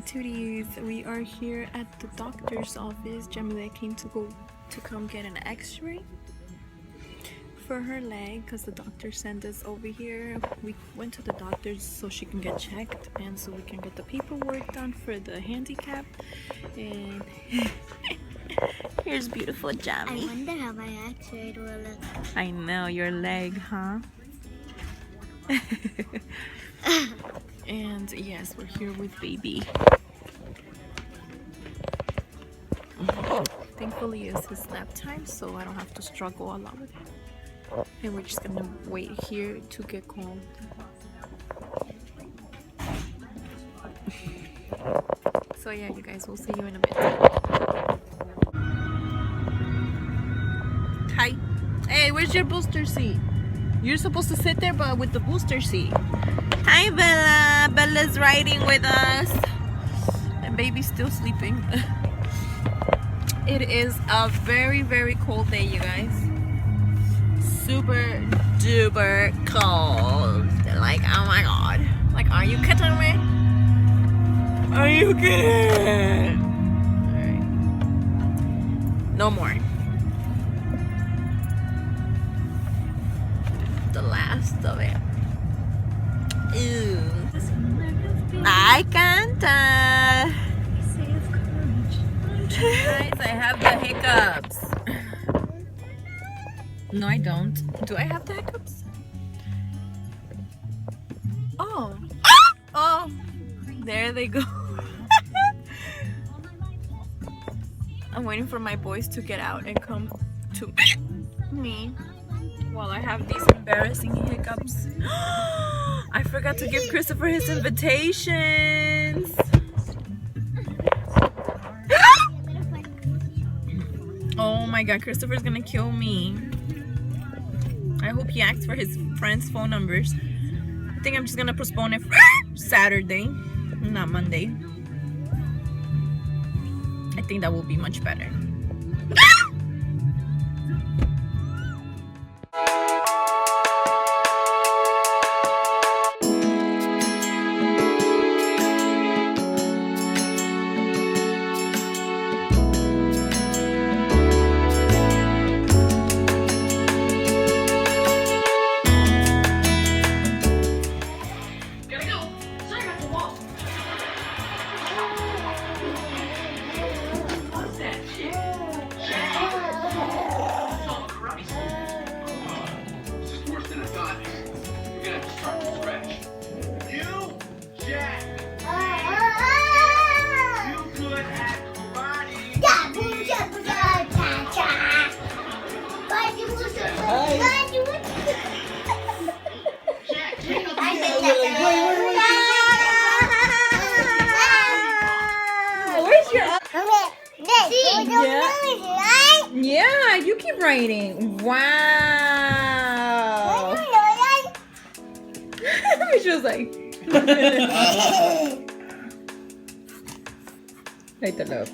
Tooties, we are here at the doctor's office. Jamila came to come get an x-ray for her leg because the doctor sent us over here. We went to the doctor's so she can get checked and so we can get the paperwork done for the handicap. And here's beautiful Jamie. I wonder how my x-ray will look. I know, your leg, huh? And yes, we're here with baby. Thankfully it's his nap time, so I don't have to struggle a lot with him. And we're just gonna wait here to get calm. So yeah, you guys, we'll see you in a bit. Hi. Hey, where's your booster seat? You're supposed to sit there, but with the booster seat. Hi, Bella. Bella's riding with us. And baby's still sleeping. It is a very, very cold day, you guys. Super duper cold. Like, oh my god. Like, are you kidding me? Are you kidding? Alright. No more. The last of it. Ew. I can't. Guys, I have the hiccups. No, I don't. Do I have the hiccups? Oh. Oh. There they go. I'm waiting for my boys to get out and come to me while I have these embarrassing hiccups. I forgot to give Christopher his invitations. Oh my god, Christopher's gonna kill me. I hope he asks for his friends' phone numbers. I think I'm just gonna postpone it for Saturday, not Monday. I think that will be much better. Yeah, you keep writing. Wow. She was like. Ahí te lo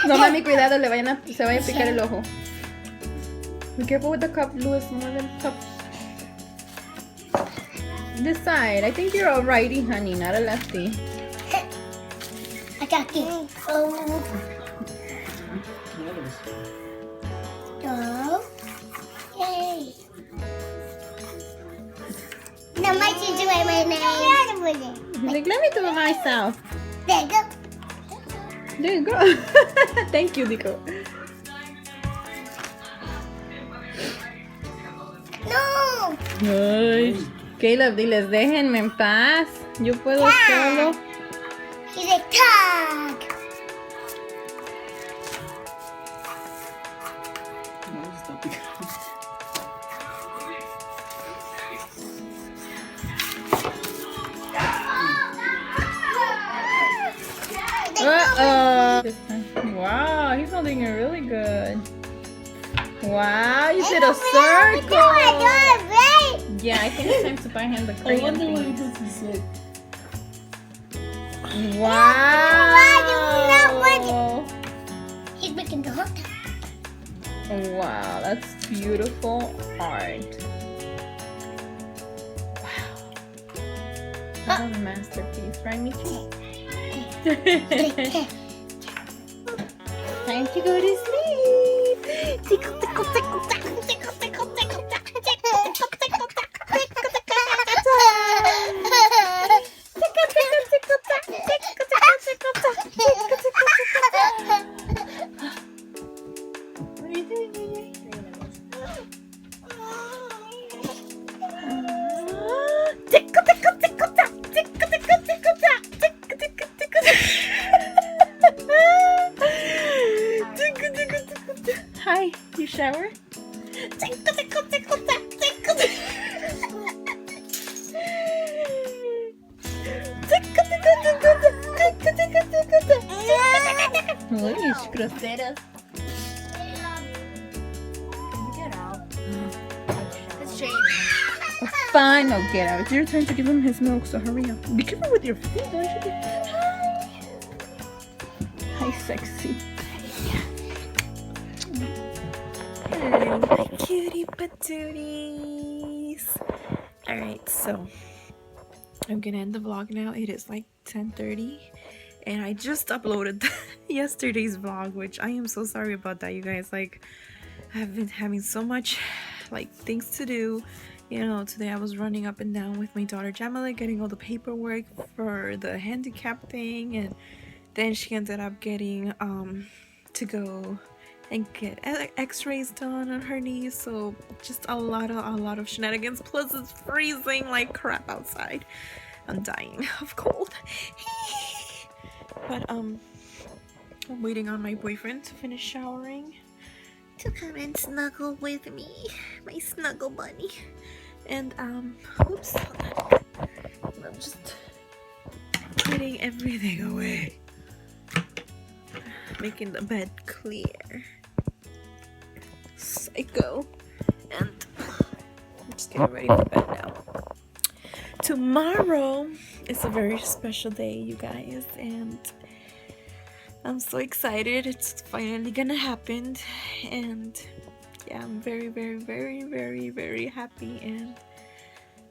No, mami, cuidado, se vaya a picar el ojo. Be careful with the cup, Louis, more than cup. This side. I think you're a righty, honey, not a lefty. I got it. Oh. Yay. Now my teacher write my name. Like, let me do it myself. There you go. There you go. Thank you, Nico. No. Ay, Caleb, diles, déjenme en paz. Yo puedo solo. He's a tag. Uh-oh. Wow, he's holding it really good. Wow, you did a Do circle. it, right? Yeah, I think it's time to buy him the I crayon wonder what he things. does his head. Wow. He's making the hook. Wow, that's beautiful art. Wow. That's a masterpiece, right, Michi? Time to go to sleep. Tickle, tickle, tickle, tickle, tickle, tickle, tickle, tickle, tickle, tickle, What are you doing, baby? Tickle, tickle, tickle, tap, tickle, tickle, tickle, tap, tickle, tickle, tickle, tap. Tickle, tickle, tickle, tap. Hi, you shower? Tickle, tickle, tickle, tap, tickle, tickle. Tickle, tickle, tickle, tap, tickle, tickle, tickle, tap. Uy, groseros. Get out. Let's change. Fine, no, get out. It's your turn to give him his milk, so hurry up. Be careful with your feet, don't you? Hi, sexy. Hello, my cutie patooties. Alright, so I'm gonna end the vlog now. It is like 10:30 and I just uploaded yesterday's vlog, which I am so sorry about that, you guys. Like, I've been having so much like things to do. You know, today I was running up and down with my daughter Jamila, getting all the paperwork for the handicap thing, and then she ended up getting to go and get x-rays done on her knees. So just a lot of shenanigans, plus it's freezing like crap outside. I'm dying of cold. But I'm waiting on my boyfriend to finish showering to come and snuggle with me, my snuggle bunny. And oops, hold on. I'm just getting everything away, making the bed clear. Psycho. And I'm just getting ready for bed now. Tomorrow is a very special day, you guys, and I'm so excited. It's finally gonna happen, and yeah, I'm very happy, and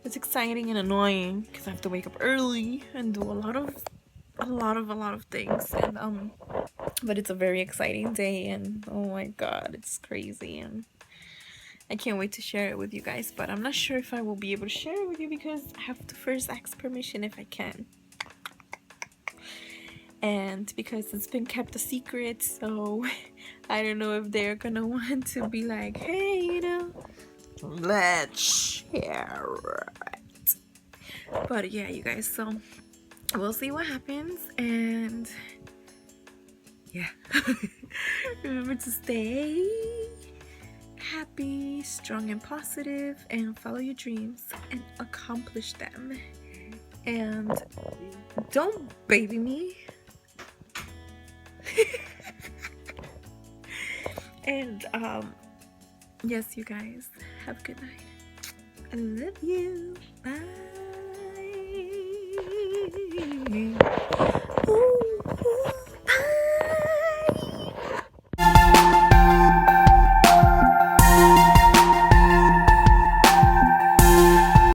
it's exciting and annoying because I have to wake up early and do a lot of things, and but it's a very exciting day, and oh my god, it's crazy, and I can't wait to share it with you guys. But I'm not sure if I will be able to share it with you because I have to first ask permission if I can, and because it's been kept a secret, so I don't know if they're gonna want to be like, hey, you know, let's share it. But yeah, you guys, so we'll see what happens, and yeah. Remember to stay happy, strong and positive, and follow your dreams and accomplish them. And don't baby me. And yes, you guys, have a good night. I love you. Bye.